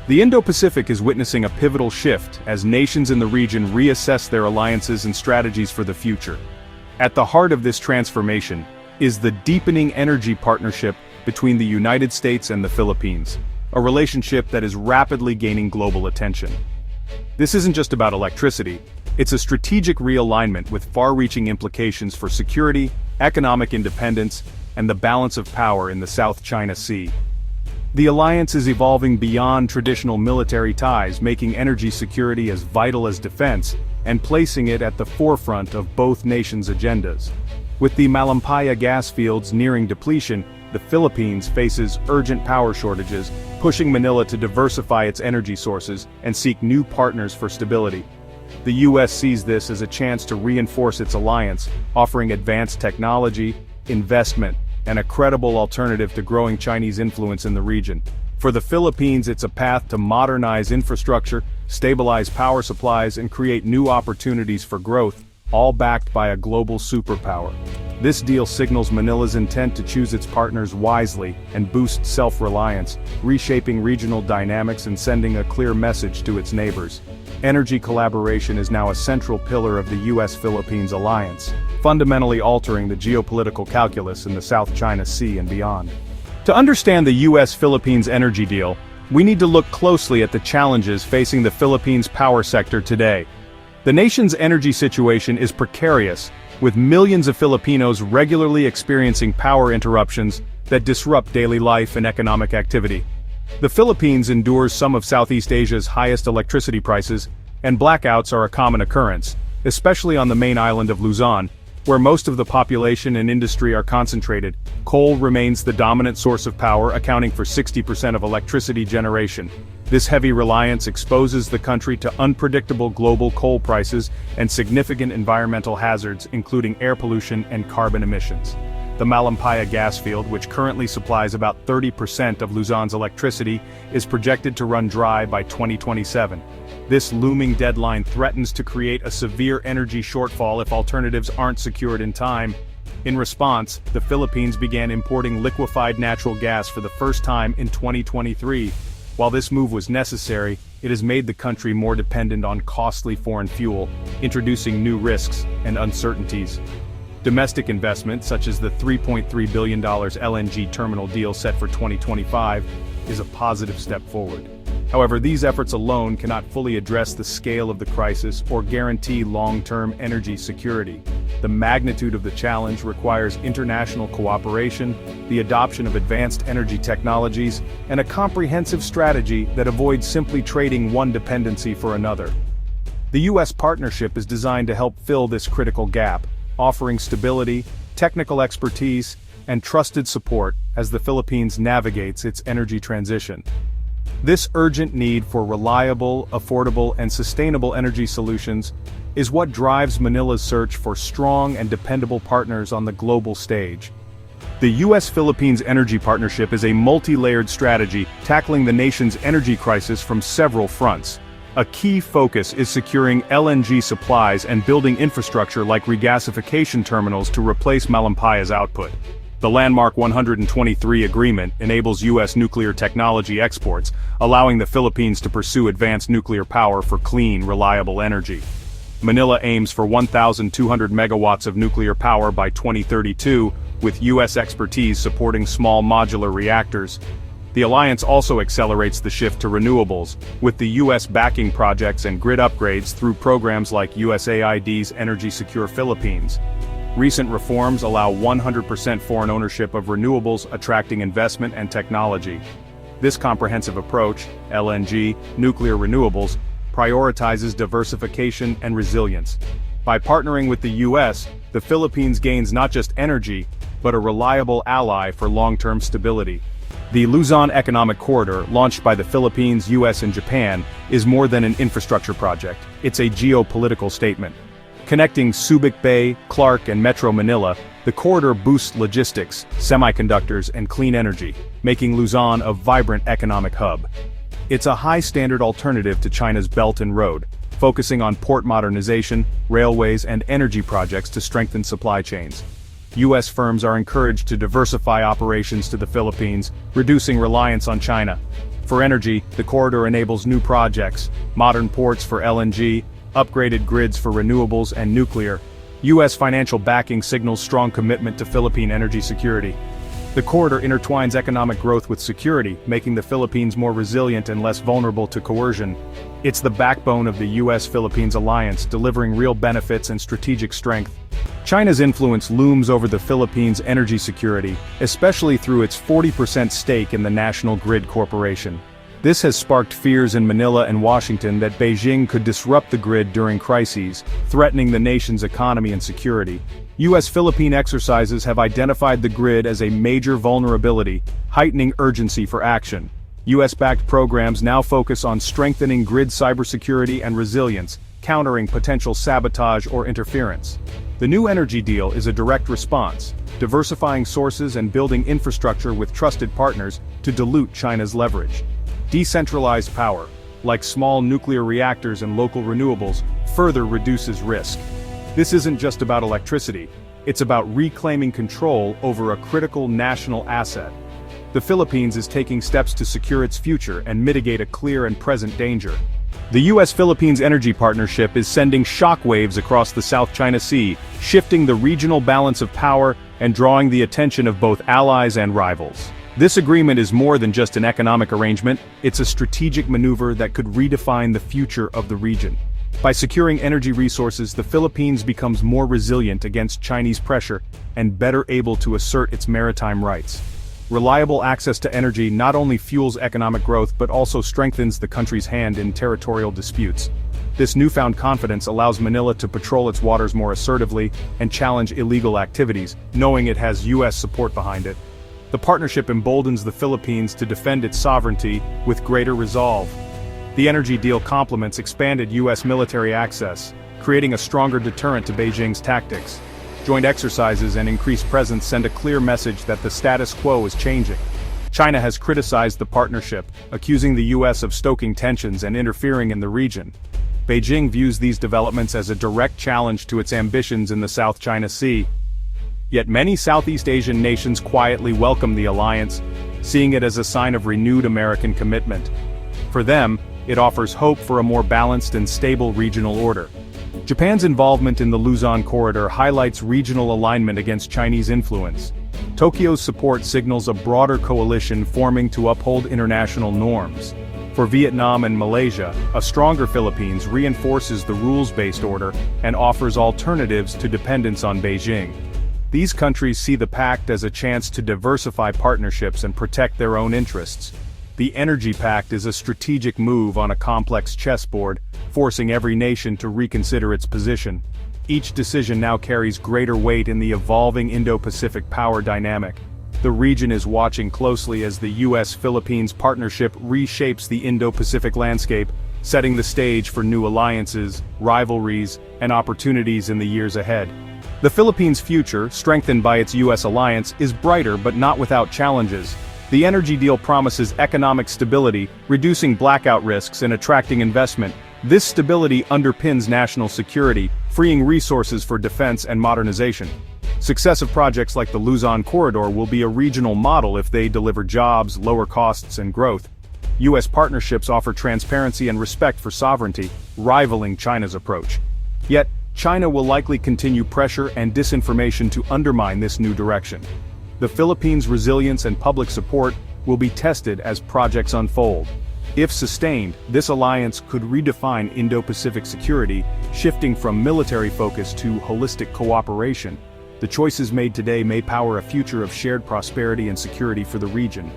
The Indo-Pacific is witnessing a pivotal shift as nations in the region reassess their alliances and strategies for the future. At the heart of this transformation is the deepening energy partnership between the United States and the Philippines, a relationship that is rapidly gaining global attention. This isn't just about electricity, it's a strategic realignment with far-reaching implications for security, economic independence, and the balance of power in the South China Sea. The alliance is evolving beyond traditional military ties, making energy security as vital as defense, and placing it at the forefront of both nations' agendas. With the Malampaya gas fields nearing depletion, the Philippines faces urgent power shortages, pushing Manila to diversify its energy sources and seek new partners for stability. The U.S. sees this as a chance to reinforce its alliance, offering advanced technology, investment, and a credible alternative to growing Chinese influence in the region. For the Philippines, it's a path to modernize infrastructure, stabilize power supplies, and create new opportunities for growth, all backed by a global superpower. This deal signals Manila's intent to choose its partners wisely and boost self-reliance, reshaping regional dynamics and sending a clear message to its neighbors. Energy collaboration is now a central pillar of the U.S. Philippines alliance, fundamentally altering the geopolitical calculus in the South China Sea and beyond. To understand the U.S. Philippines energy deal, we need to look closely at the challenges facing the Philippines power sector today. The nation's energy situation is precarious, with millions of Filipinos regularly experiencing power interruptions that disrupt daily life and economic activity. The Philippines endures some of Southeast Asia's highest electricity prices, and blackouts are a common occurrence, especially on the main island of Luzon, where most of the population and industry are concentrated. Coal remains the dominant source of power, accounting for 60% of electricity generation. This heavy reliance exposes the country to unpredictable global coal prices and significant environmental hazards, including air pollution and carbon emissions. The Malampaya gas field, which currently supplies about 30% of Luzon's electricity, is projected to run dry by 2027. This looming deadline threatens to create a severe energy shortfall if alternatives aren't secured in time. In response, the Philippines began importing liquefied natural gas for the first time in 2023. While this move was necessary, it has made the country more dependent on costly foreign fuel, introducing new risks and uncertainties. Domestic investment, such as the $3.3 billion LNG terminal deal set for 2025, is a positive step forward. However, these efforts alone cannot fully address the scale of the crisis or guarantee long-term energy security. The magnitude of the challenge requires international cooperation, the adoption of advanced energy technologies, and a comprehensive strategy that avoids simply trading one dependency for another. The U.S. partnership is designed to help fill this critical gap, offering stability, technical expertise, and trusted support as the Philippines navigates its energy transition. This urgent need for reliable, affordable, and sustainable energy solutions is what drives Manila's search for strong and dependable partners on the global stage. The U.S. Philippines Energy Partnership is a multi-layered strategy tackling the nation's energy crisis from several fronts. A key focus is securing LNG supplies and building infrastructure like regasification terminals to replace Malampaya's output. The landmark 123 agreement enables U.S. nuclear technology exports, allowing the Philippines to pursue advanced nuclear power for clean, reliable energy. Manila aims for 1,200 megawatts of nuclear power by 2032, with U.S. expertise supporting small modular reactors. The alliance also accelerates the shift to renewables, with the U.S. backing projects and grid upgrades through programs like USAID's Energy Secure Philippines. Recent reforms allow 100% foreign ownership of renewables, attracting investment and technology. This comprehensive approach, LNG, nuclear renewables, prioritizes diversification and resilience. By partnering with the U.S., the Philippines gains not just energy, but a reliable ally for long-term stability. The Luzon Economic Corridor, launched by the Philippines, U.S. and Japan, is more than an infrastructure project. It's a geopolitical statement. Connecting Subic Bay, Clark, and Metro Manila, the corridor boosts logistics, semiconductors, and clean energy, making Luzon a vibrant economic hub. It's a high-standard alternative to China's Belt and Road, focusing on port modernization, railways, and energy projects to strengthen supply chains. U.S. firms are encouraged to diversify operations to the Philippines, reducing reliance on China. For energy, the corridor enables new projects, modern ports for LNG, upgraded grids for renewables and nuclear. U.S. financial backing signals strong commitment to Philippine energy security. The corridor intertwines economic growth with security, making the Philippines more resilient and less vulnerable to coercion. It's the backbone of the U.S. Philippines alliance, delivering real benefits and strategic strength. China's influence looms over the Philippines' energy security, especially through its 40% stake in the National Grid Corporation. This has sparked fears in Manila and Washington that Beijing could disrupt the grid during crises, threatening the nation's economy and security. U.S. Philippine exercises have identified the grid as a major vulnerability, heightening urgency for action. U.S.-backed programs now focus on strengthening grid cybersecurity and resilience, countering potential sabotage or interference. The new energy deal is a direct response, diversifying sources and building infrastructure with trusted partners to dilute China's leverage. Decentralized power, like small nuclear reactors and local renewables, further reduces risk. This isn't just about electricity, it's about reclaiming control over a critical national asset. The Philippines is taking steps to secure its future and mitigate a clear and present danger. The U.S. Philippines Energy Partnership is sending shockwaves across the South China Sea, shifting the regional balance of power and drawing the attention of both allies and rivals. This agreement is more than just an economic arrangement, it's a strategic maneuver that could redefine the future of the region. By securing energy resources, the Philippines becomes more resilient against Chinese pressure and better able to assert its maritime rights. Reliable access to energy not only fuels economic growth but also strengthens the country's hand in territorial disputes. This newfound confidence allows Manila to patrol its waters more assertively and challenge illegal activities, knowing it has U.S. support behind it. The partnership emboldens the Philippines to defend its sovereignty with greater resolve. The energy deal complements expanded U.S. military access, creating a stronger deterrent to Beijing's tactics. Joint exercises and increased presence send a clear message that the status quo is changing. China has criticized the partnership, accusing the U.S. of stoking tensions and interfering in the region. Beijing views these developments as a direct challenge to its ambitions in the South China Sea. Yet many Southeast Asian nations quietly welcome the alliance, seeing it as a sign of renewed American commitment. For them, it offers hope for a more balanced and stable regional order. Japan's involvement in the Luzon corridor highlights regional alignment against Chinese influence. Tokyo's support signals a broader coalition forming to uphold international norms. For Vietnam and Malaysia, a stronger Philippines reinforces the rules-based order and offers alternatives to dependence on Beijing. These countries see the pact as a chance to diversify partnerships and protect their own interests. The Energy Pact is a strategic move on a complex chessboard, forcing every nation to reconsider its position. Each decision now carries greater weight in the evolving Indo-Pacific power dynamic. The region is watching closely as the U.S. Philippines partnership reshapes the Indo-Pacific landscape, setting the stage for new alliances, rivalries, and opportunities in the years ahead. The Philippines' future, strengthened by its U.S. alliance, is brighter but not without challenges. The energy deal promises economic stability, reducing blackout risks and attracting investment. This stability underpins national security, freeing resources for defense and modernization. Successive projects like the Luzon corridor will be a regional model if they deliver jobs, lower costs, and growth. U.S. partnerships offer transparency and respect for sovereignty, rivaling China's approach. Yet, China will likely continue pressure and disinformation to undermine this new direction. The Philippines' resilience and public support will be tested as projects unfold. If sustained, this alliance could redefine Indo-Pacific security, shifting from military focus to holistic cooperation. The choices made today may power a future of shared prosperity and security for the region.